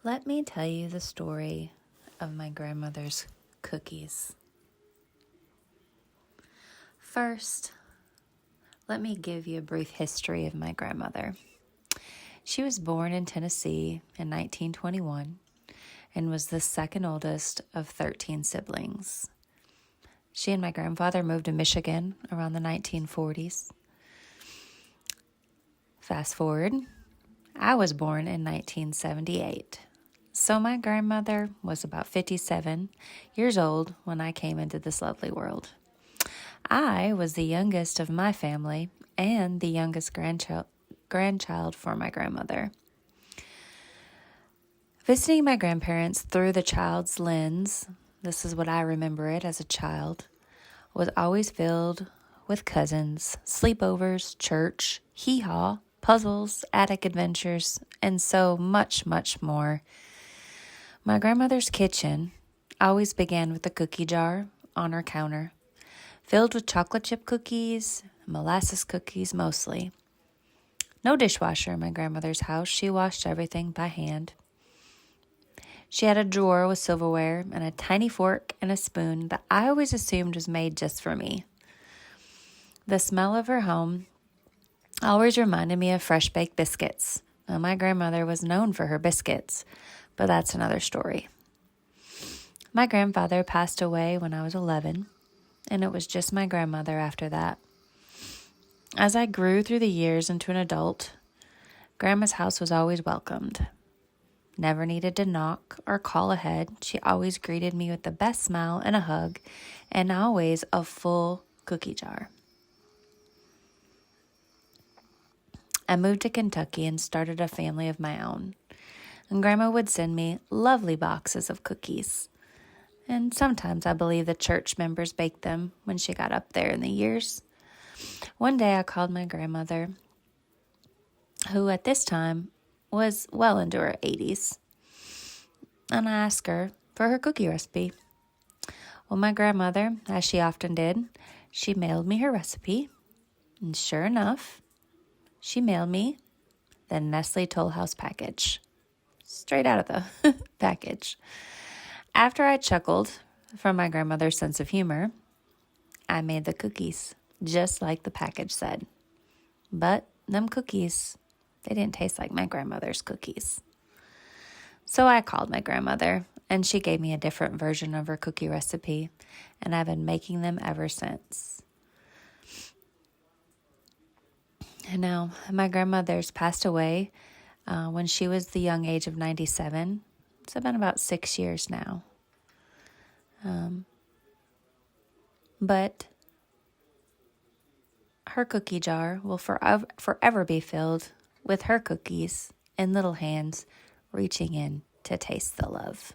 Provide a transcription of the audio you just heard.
Let me tell you the story of my grandmother's cookies. First, let me give you a brief history of my grandmother. She was born in Tennessee in 1921 and was the second oldest of 13 siblings. She and my grandfather moved to Michigan around the 1940s. Fast forward, I was born in 1978. So my grandmother was about 57 years old when I came into this lovely world. I was the youngest of my family and the youngest grandchild for my grandmother. Visiting my grandparents through the child's lens, this is what I remember it as a child, was always filled with cousins, sleepovers, church, hee-haw, puzzles, attic adventures, and so much, much more. My grandmother's kitchen always began with a cookie jar on her counter, filled with chocolate chip cookies, molasses cookies mostly. No dishwasher in my grandmother's house. She washed everything by hand. She had a drawer with silverware and a tiny fork and a spoon that I always assumed was made just for me. The smell of her home always reminded me of fresh baked biscuits. Now, my grandmother was known for her biscuits, but that's another story. My grandfather passed away when I was 11, and it was just my grandmother after that. As I grew through the years into an adult, Grandma's house was always welcomed. Never needed to knock or call ahead. She always greeted me with the best smile and a hug, and always a full cookie jar. I moved to Kentucky and started a family of my own. And Grandma would send me lovely boxes of cookies. And sometimes I believe the church members baked them when she got up there in the years. One day I called my grandmother, who at this time was well into her 80s, and I asked her for her cookie recipe. Well, my grandmother, as she often did, she mailed me her recipe, and sure enough, she mailed me the Nestle Toll House package, straight out of the package. After I chuckled from my grandmother's sense of humor, I made the cookies, just like the package said. But them cookies, they didn't taste like my grandmother's cookies. So I called my grandmother, and she gave me a different version of her cookie recipe, and I've been making them ever since. And now, my grandmother's passed away when she was the young age of 97. It's been about 6 years now. But her cookie jar will forever be filled with her cookies and little hands reaching in to taste the love.